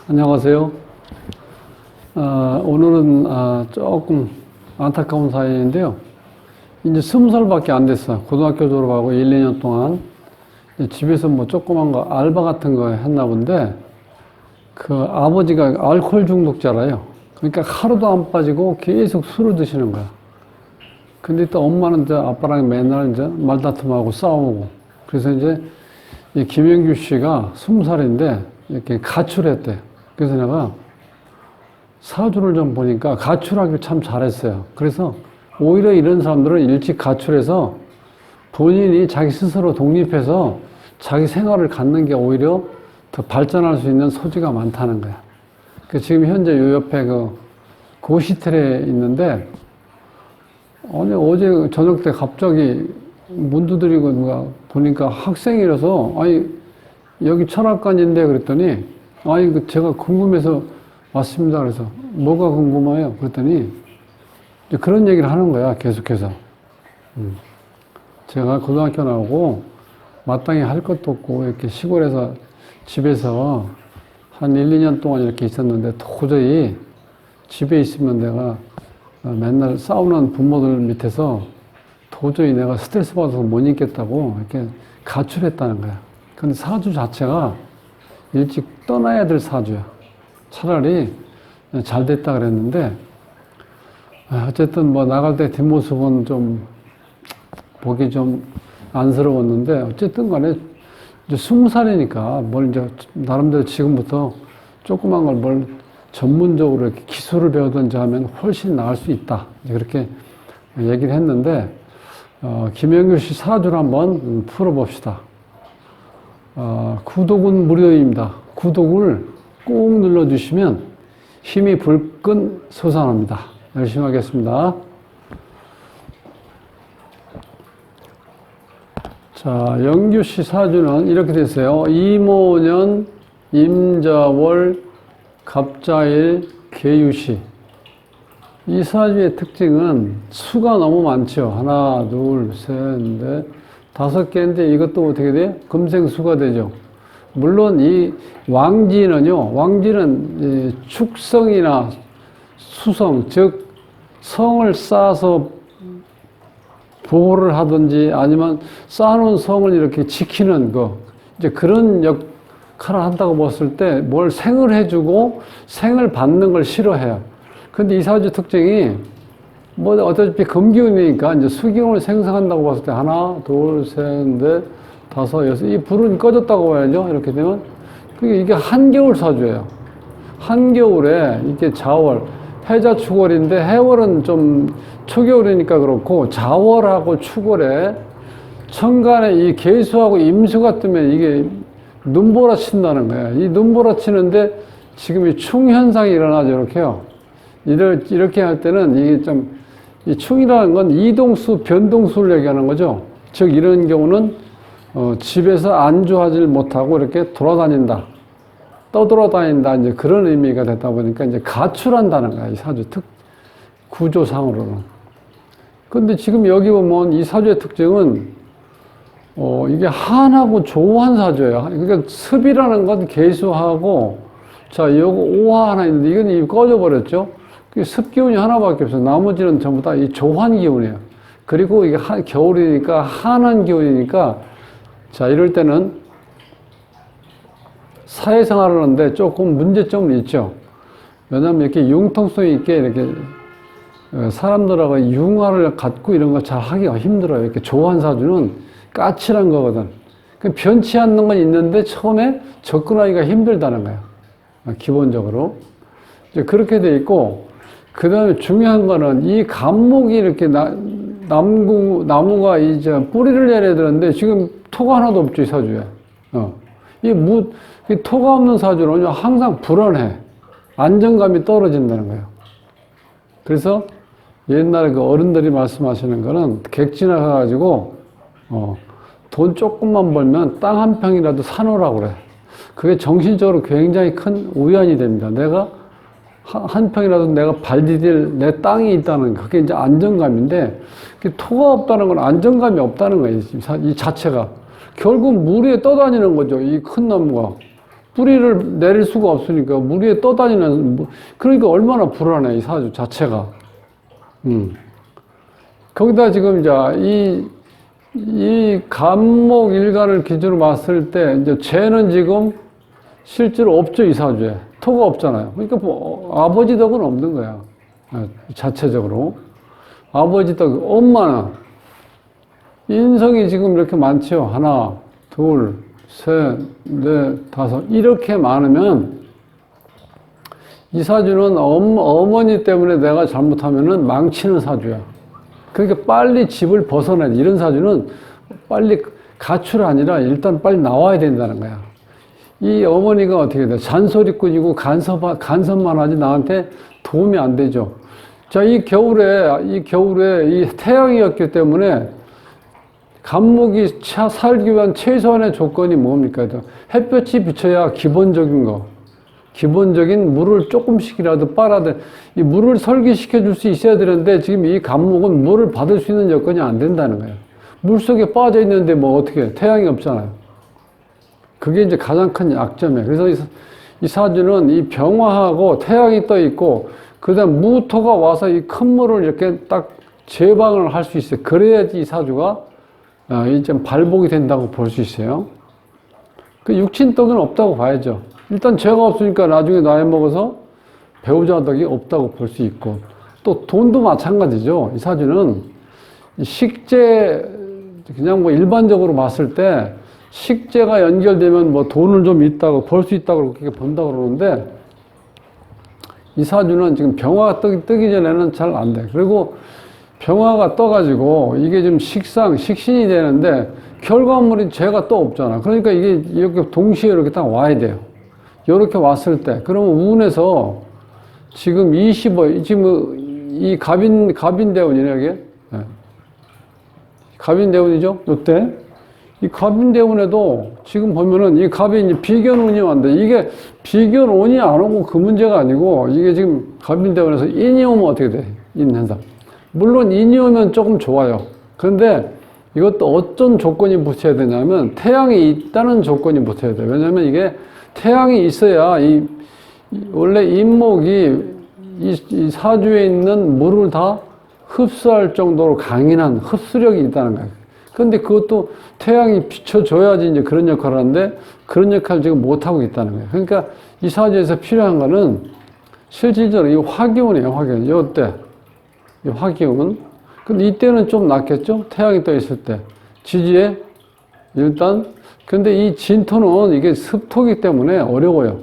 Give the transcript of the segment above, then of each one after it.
안녕하세요. 오늘은 조금 안타까운 사연인데요. 이제 20살밖에 안 됐어요. 고등학교 졸업하고 1, 2년 동안 집에서 뭐 조그만 거 알바 같은 거 했나 본데, 그 아버지가 알코올 중독자라요. 그러니까 하루도 안 빠지고 계속 술을 드시는 거야. 근데 또 엄마는 이제 아빠랑 맨날 이제 말다툼하고 싸우고. 그래서 이제 이 김영규 씨가 20살인데 이렇게 가출했대. 그래서 내가 사주를 좀 보니까 가출하길 참 잘했어요. 그래서 오히려 이런 사람들은 일찍 가출해서 본인이 자기 스스로 독립해서 자기 생활을 갖는 게 오히려 더 발전할 수 있는 소지가 많다는 거야. 지금 현재 요 옆에 그 고시텔에 있는데, 아니 어제 저녁 때 갑자기 문 두드리고 누가 보니까 학생이라서, 아니 여기 철학관인데 그랬더니, 아니 제가 궁금해서 왔습니다. 그래서 뭐가 궁금해요? 그랬더니 이제 그런 얘기를 하는 거야, 계속해서. 제가 고등학교 나오고 마땅히 할 것도 없고 이렇게 시골에서 집에서 한 1, 2년 동안 이렇게 있었는데, 도저히 집에 있으면 내가 맨날 싸우는 부모들 밑에서 도저히 내가 스트레스 받아서 못 있겠다고 이렇게 가출했다는 거야. 근데 사주 자체가 일찍 떠나야 될 사주야. 차라리 잘 됐다 그랬는데, 어쨌든 뭐 나갈 때 뒷모습은 좀 보기 좀 안쓰러웠는데, 어쨌든 간에 이제 20살이니까 뭘 이제 나름대로 지금부터 조그만 걸 뭘 전문적으로 이렇게 기술을 배우든지 하면 훨씬 나을 수 있다. 그렇게 얘기를 했는데, 김영규 씨 사주를 한번 풀어봅시다. 구독은 무료입니다. 구독을 꾹 눌러주시면 힘이 불끈 솟아납니다. 열심히 하겠습니다. 자, 영규 씨 사주는 이렇게 됐어요. 이모년, 임자월, 갑자일, 계유시. 이 사주의 특징은 수가 너무 많죠. 하나, 둘, 셋, 넷, 5개인데 이것도 어떻게 돼요? 금생수가 되죠. 물론 이 왕지는요, 왕지는 축성이나 수성, 즉 성을 쌓아서 보호를 하든지 아니면 쌓아놓은 성을 이렇게 지키는 거, 이제 그런 역할을 한다고 봤을 때 뭘 생을 해주고 생을 받는 걸 싫어해요. 근데 이 사주 특징이 뭐 어차피 금기운이니까 이제 수기운을 생성한다고 봤을 때 하나, 둘, 셋, 넷, 다섯, 여섯, 이 불은 꺼졌다고 봐야죠. 이렇게 되면 이게 한겨울 사주예요. 한겨울에 이게 자월, 해자 축월인데 해월은 좀 초겨울이니까 그렇고, 자월하고 축월에 천간에 이 계수하고 임수가 뜨면 이게 눈보라 친다는 거예요. 이 눈보라 치는데 지금 이 충현상이 일어나죠. 이렇게요. 이렇게 할 때는 이게 좀, 이 충이라는 건 이동수, 변동수를 얘기하는 거죠. 즉, 이런 경우는, 집에서 안주하지 못하고 이렇게 돌아다닌다. 떠돌아다닌다. 이제 그런 의미가 됐다 보니까 이제 가출한다는 거야. 이 사주 구조상으로는. 근데 지금 여기 보면 이 사주의 특징은, 이게 한하고 조한 사주예요. 그러니까 습이라는 건 개수하고, 자, 요거 오화 하나 있는데 이건 이미 꺼져버렸죠. 습기운이 하나밖에 없어요. 나머지는 전부 다 이 조한 기운이에요. 그리고 이게 겨울이니까 한한 기운이니까, 자, 이럴 때는 사회생활을 하는데 조금 문제점은 있죠. 왜냐하면 이렇게 융통성 있게 이렇게 사람들하고 융화를 갖고 이런 걸 잘 하기가 힘들어요. 이렇게 조한 사주는 까칠한 거거든. 변치 않는 건 있는데 처음에 접근하기가 힘들다는 거예요. 기본적으로. 이제 그렇게 돼 있고, 그 다음에 중요한 거는 이 감목이 이렇게 나무가 이제 뿌리를 내려야 되는데 지금 토가 하나도 없죠, 이 사주에. 이 토가 없는 사주는 항상 불안해. 안정감이 떨어진다는 거예요. 그래서 옛날에 그 어른들이 말씀하시는 거는 객지나가가지고, 돈 조금만 벌면 땅 한 평이라도 사놓으라고 그래. 그게 정신적으로 굉장히 큰 우연이 됩니다. 내가 한 평이라도 내가 발 디딜 내 땅이 있다는 거, 그게 이제 안정감인데, 토가 없다는 건 안정감이 없다는 거예요, 이 자체가. 결국 물 위에 떠다니는 거죠, 이 큰 나무가. 뿌리를 내릴 수가 없으니까 물 위에 떠다니는, 그러니까 얼마나 불안해, 이 사주 자체가. 거기다 지금 이제 이 간목 일간을 기준으로 봤을 때, 이제 재는 지금 실제로 없죠, 이 사주에. 토가 없잖아요. 그러니까 뭐, 아버지 덕은 없는 거야. 자체적으로. 아버지 덕, 엄마는 인성이 지금 이렇게 많죠. 하나, 둘, 셋, 넷, 다섯. 이렇게 많으면 이 사주는 어머니 때문에 내가 잘못하면은 망치는 사주야. 그러니까 빨리 집을 벗어나야 돼. 이런 사주는 빨리 가출 아니라 일단 빨리 나와야 된다는 거야. 이 어머니가 어떻게 돼? 잔소리꾼이고 간섭만 하지 나한테 도움이 안 되죠. 자, 이 겨울에 이 태양이었기 때문에 간목이 살기 위한 최소한의 조건이 뭡니까? 햇볕이 비쳐야 기본적인 거. 기본적인 물을 조금씩이라도 빨아야 이 물을 설기시켜 줄 수 있어야 되는데 지금 이 간목은 물을 받을 수 있는 여건이 안 된다는 거예요. 물 속에 빠져 있는데 뭐 어떻게 해? 태양이 없잖아요. 그게 이제 가장 큰 약점이에요. 그래서 이 사주는 이 병화하고 태양이 떠 있고 그다음 무토가 와서 이 큰 물을 이렇게 딱 제방을 할 수 있어요. 그래야지 이 사주가 이제 발복이 된다고 볼 수 있어요. 그 육친덕은 없다고 봐야죠. 일단 죄가 없으니까 나중에 나이 먹어서 배우자 덕이 없다고 볼 수 있고 또 돈도 마찬가지죠. 이 사주는 식재 그냥 뭐 일반적으로 봤을 때 식재가 연결되면 뭐 돈을 좀 있다고 벌 수 있다고 그렇게 본다고 그러는데 이 사주는 지금 병화가 뜨기 전에는 잘 안 돼. 그리고 병화가 떠가지고 이게 지금 식신이 되는데 결과물이 죄가 또 없잖아. 그러니까 이게 이렇게 동시에 이렇게 딱 와야 돼요. 이렇게 왔을 때, 그러면 운에서 지금 지금 이 갑인대운이네, 이게. 네. 갑인대운이죠? 이때. 이 갑인대운에도 지금 보면은 이 갑이 이제 비견운이 왔는데 이게 비견운이 안 오고 그 문제가 아니고 이게 지금 갑인대운에서 인이 오면 어떻게 돼? 인현상. 물론 인이 오면 조금 좋아요. 그런데 이것도 어떤 조건이 붙여야 되냐면 태양이 있다는 조건이 붙어야 돼요. 왜냐면 이게 태양이 있어야 원래 인목이 이 사주에 있는 물을 다 흡수할 정도로 강인한 흡수력이 있다는 거예요. 그런데 그것도 태양이 비춰줘야지 이제 그런 역할을 하는데 그런 역할을 지금 못하고 있다는 거예요. 그러니까 이 사주에서 필요한 거는 실질적으로 이 화기운이에요, 화기운. 이때. 이 화기운. 근데 이때는 좀 낫겠죠? 태양이 떠 있을 때. 지지에 일단 근데 이 진토는 이게 습토기 때문에 어려워요.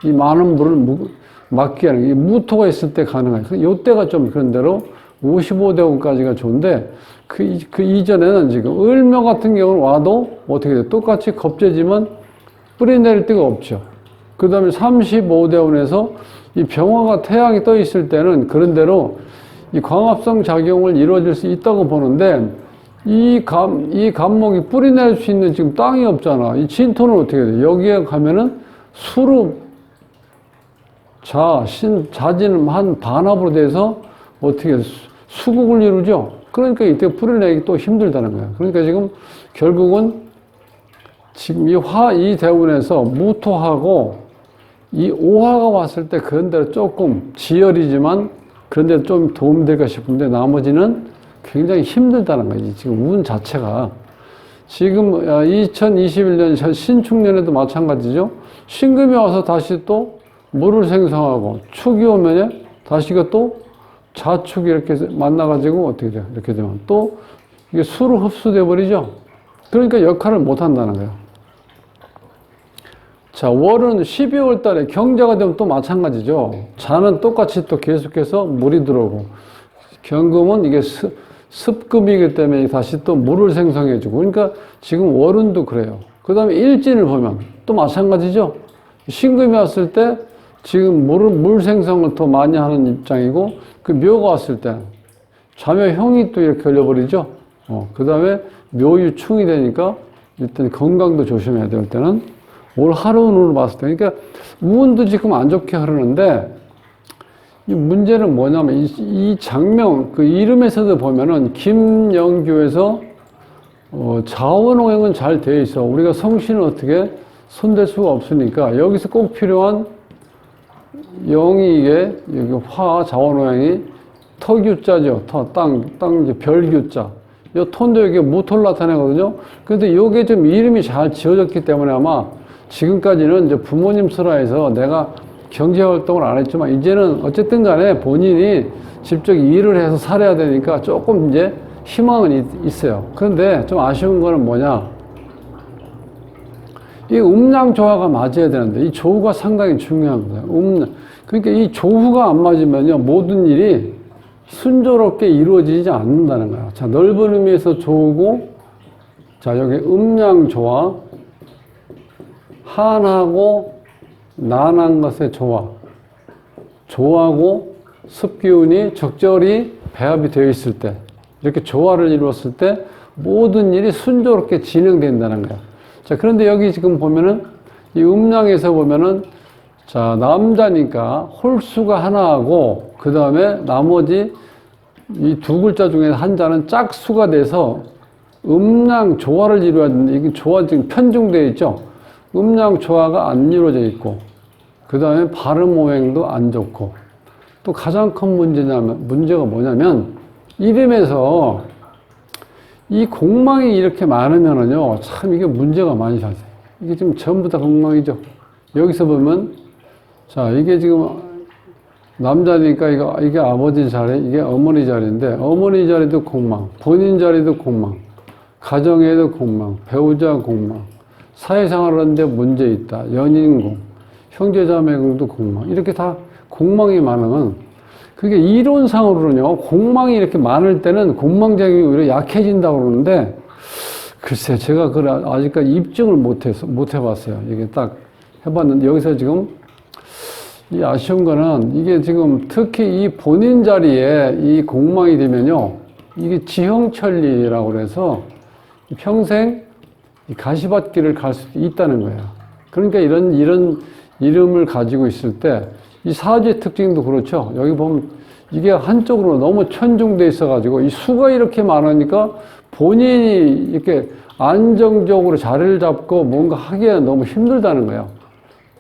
이 많은 물을 막기 하는 게 무토가 있을 때 가능해요. 요때가 좀 그런 대로 55대운까지가 좋은데 그 이전에는 지금 을묘 같은 경우는 와도 어떻게 돼요? 똑같이 겁재지만 뿌리 내릴 데가 없죠. 그 다음에 35대운에서 이 병화가 태양이 떠 있을 때는 그런 대로 이 광합성 작용을 이루어질 수 있다고 보는데 이 간목이 뿌리 낼 수 있는 지금 땅이 없잖아. 이 진토는 어떻게 돼? 여기에 가면은 수룹, 자진 한 반합으로 돼서 어떻게 수국을 이루죠? 그러니까 이때 뿌리 내기 또 힘들다는 거야. 그러니까 지금 결국은 지금 이 대운에서 무토하고 이 오화가 왔을 때 그런 데로 조금 지열이지만 그런 데로 좀 도움될까 싶은데 나머지는 굉장히 힘들다는 거지. 지금 운 자체가. 지금 2021년 신축년에도 마찬가지죠. 신금이 와서 다시 또 물을 생성하고 축이 오면 다시가 또 자축이 이렇게 만나가지고 어떻게 돼요? 이렇게 되면 또 이게 수로 흡수돼 버리죠. 그러니까 역할을 못 한다는 거예요. 자, 월은 12월 달에 경자가 되면 또 마찬가지죠. 자는 똑같이 또 계속해서 물이 들어오고 경금은 이게 습금이기 때문에 다시 또 물을 생성해주고 그러니까 지금 월운도 그래요. 그 다음에 일진을 보면 또 마찬가지죠. 신금이 왔을 때 지금 물 생성을 더 많이 하는 입장이고 그 묘가 왔을 때 자묘형이 또 이렇게 걸려버리죠. 그 다음에 묘유충이 되니까 일단 건강도 조심해야 될 때는 올 하루 운으로 봤을 때 그러니까 운도 지금 안 좋게 흐르는데 이 문제는 뭐냐면 이 장명 그 이름에서도 보면은 김영규에서 자원오행은 잘 되어 있어. 우리가 성신은 어떻게 손댈 수가 없으니까 여기서 꼭 필요한 영이 이게 여기 화 자원호양이 터규자죠. 땅 이제 별규자. 이 톤도 여기 모토를 나타내거든요. 근데 이게 좀 이름이 잘 지어졌기 때문에 아마 지금까지는 이제 부모님 슬하에서 내가 경제 활동을 안 했지만 이제는 어쨌든 간에 본인이 직접 일을 해서 살아야 되니까 조금 이제 희망은 있어요. 그런데 좀 아쉬운 거는 뭐냐? 이 음양 조화가 맞아야 되는데 이 조후가 상당히 중요한 거예요. 그러니까 이 조후가 안 맞으면요 모든 일이 순조롭게 이루어지지 않는다는 거예요. 자, 넓은 의미에서 조후고, 자, 여기 음양 조화, 한하고 난한 것의 조화, 조하고 습기운이 적절히 배합이 되어 있을 때, 이렇게 조화를 이루었을 때 모든 일이 순조롭게 진행된다는 거예요. 자, 그런데 여기 지금 보면은 이 음양에서 보면은 자, 남자니까 홀수가 하나하고 그 다음에 나머지 이 두 글자 중에 한 자는 짝수가 돼서 음양 조화를 이루어야 되는데 이게 조화 지금 편중되어 있죠. 음양 조화가 안 이루어져 있고 그 다음에 발음 오행도 안 좋고 또 가장 큰 문제가 뭐냐면 이름에서 이 공망이 이렇게 많으면은요 참 이게 문제가 많이 생겨요. 이게 지금 전부 다 공망이죠. 여기서 보면 자 이게 지금 남자니까 이게 아버지 자리, 이게 어머니 자리인데 어머니 자리도 공망, 본인 자리도 공망, 가정에도 공망, 배우자 공망, 사회생활 하는데 문제 있다, 연인공, 형제자매공도 공망, 이렇게 다 공망이 많으면 그게 이론상으로는요 공망이 이렇게 많을 때는 공망작용이 오히려 약해진다고 그러는데 글쎄 제가 그걸 아직까지 입증을 못 해봤어요. 이게 딱 해봤는데 여기서 지금 이 아쉬운 거는 이게 지금 특히 이 본인 자리에 이 공망이 되면요 이게 지형천리라고 그래서 평생 가시밭길을 갈 수도 있다는 거예요. 그러니까 이런 이름을 가지고 있을 때 이 사주의 특징도 그렇죠. 여기 보면 이게 한쪽으로 너무 천중돼 있어 가지고 이 수가 이렇게 많으니까 본인이 이렇게 안정적으로 자리를 잡고 뭔가 하기에는 너무 힘들다는 거예요.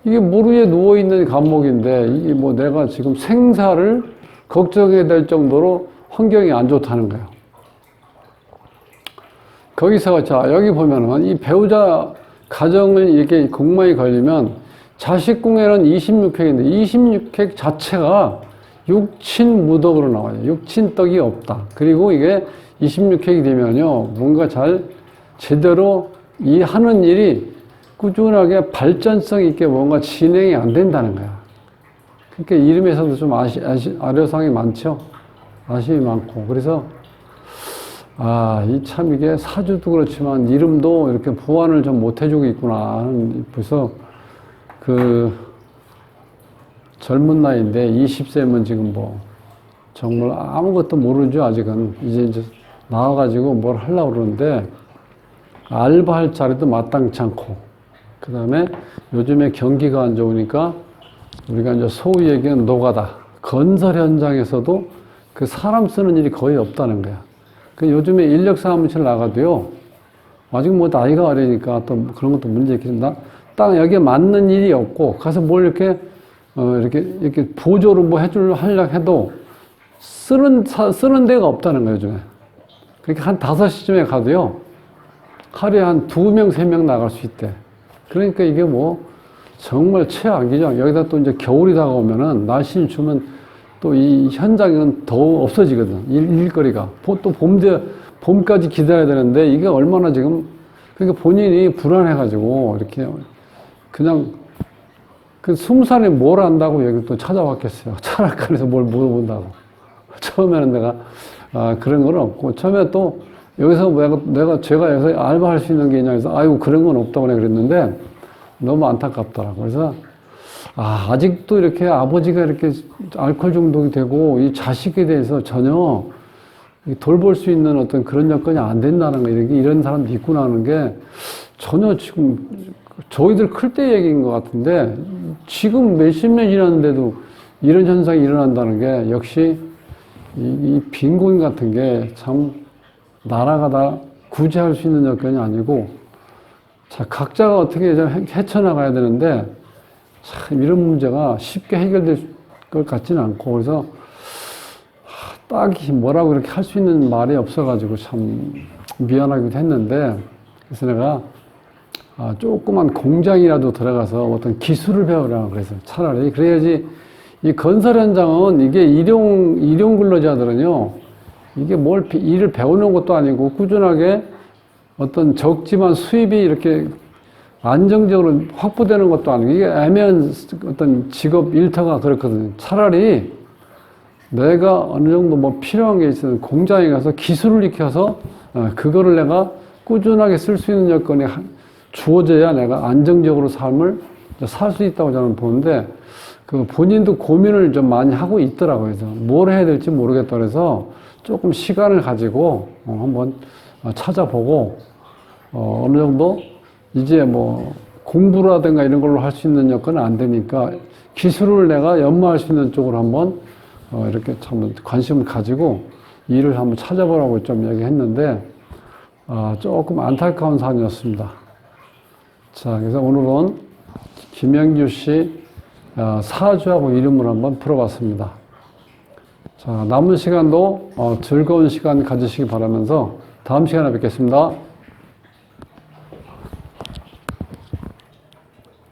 이게 물 위에 누워있는 감목인데, 이게 뭐 내가 지금 생사를 걱정해야 될 정도로 환경이 안 좋다는 거예요. 거기서, 자, 여기 보면은 이 배우자 가정을 이렇게 공망이 걸리면 자식궁에는 26획인데, 26획 자체가 육친무덕으로 나와요. 육친덕이 없다. 그리고 이게 26획이 되면요, 뭔가 제대로 이 하는 일이 꾸준하게 발전성 있게 뭔가 진행이 안 된다는 거야. 그러니까 이름에서도 좀 아려상이 많죠. 아쉬움이 많고. 그래서, 참 이게 사주도 그렇지만 이름도 이렇게 보완을 좀 못 해주고 있구나. 벌써 젊은 나이인데 20세면 지금 뭐 정말 아무것도 모르죠. 아직은. 이제 나와가지고 뭘 하려고 그러는데 알바할 자리도 마땅치 않고 그 다음에 요즘에 경기가 안 좋으니까 우리가 이제 소위 얘기하는 노가다. 건설 현장에서도 그 사람 쓰는 일이 거의 없다는 거야. 그 요즘에 인력 사무실 나가도요. 아직 뭐 나이가 어리니까 또 그런 것도 문제 있겠지만 딱 여기에 맞는 일이 없고 가서 뭘 이렇게 보조로 뭐 하려고 해도 쓰는 데가 없다는 거예요, 요즘에. 그러니까 한 5시쯤에 가도요. 하루에 한 2명, 3명 나갈 수 있대. 그러니까 이게 뭐 정말 최악이죠. 여기다 또 이제 겨울이 다가오면은 날씨를 주면 또 이 현장은 더 없어지거든. 일거리가. 또 봄까지 기다려야 되는데 이게 얼마나 지금 그러니까 본인이 불안해가지고 이렇게 그냥 20살에 뭘 안다고 여기 또 찾아왔겠어요. 철학관에서 뭘 물어본다고. 처음에는 내가 그런 건 없고 처음에 또 여기서 제가 여기서 알바할 수 있는 게 있냐 해서 아이고 그런 건 없다고 내가 그랬는데 너무 안타깝더라고. 그래서 아직도 이렇게 아버지가 이렇게 알코올 중독이 되고 이 자식에 대해서 전혀 돌볼 수 있는 어떤 그런 여건이 안 된다는 거 이런 사람도 있구나 하는 게 전혀 지금 저희들 클 때 얘기인 것 같은데 지금 몇십 년 지났는데도 이런 현상이 일어난다는 게 역시 이 빈곤 같은 게 참 나라가 다 구제할 수 있는 여건이 아니고 자, 각자가 어떻게 좀 헤쳐나가야 되는데, 참, 이런 문제가 쉽게 해결될 것 같지는 않고, 그래서, 딱히 뭐라고 이렇게 할 수 있는 말이 없어가지고 참 미안하기도 했는데, 그래서 내가, 조그만 공장이라도 들어가서 어떤 기술을 배우라 그래서 차라리, 그래야지 이 건설 현장은 이게 일용 근로자들은요, 이게 일을 배우는 것도 아니고 꾸준하게 어떤 적지만 수입이 이렇게 안정적으로 확보되는 것도 아니고 이게 애매한 어떤 직업 일터가 그렇거든요. 차라리 내가 어느 정도 뭐 필요한 게 있으면 공장에 가서 기술을 익혀서 그거를 내가 꾸준하게 쓸 수 있는 여건이 주어져야 내가 안정적으로 삶을 살 수 있다고 저는 보는데, 그 본인도 고민을 좀 많이 하고 있더라고요. 그래서 뭘 해야 될지 모르겠다 그래서 조금 시간을 가지고 한번 찾아보고 어느 정도 이제 뭐 공부라든가 이런 걸로 할 수 있는 여건은 안 되니까 기술을 내가 연마할 수 있는 쪽으로 한번 이렇게 참 관심을 가지고 일을 한번 찾아보라고 좀 얘기했는데 조금 안타까운 사안이었습니다. 자, 그래서 오늘은 김영규 씨 사주하고 이름을 한번 풀어봤습니다. 자, 남은 시간도 즐거운 시간 가지시기 바라면서 다음 시간에 뵙겠습니다.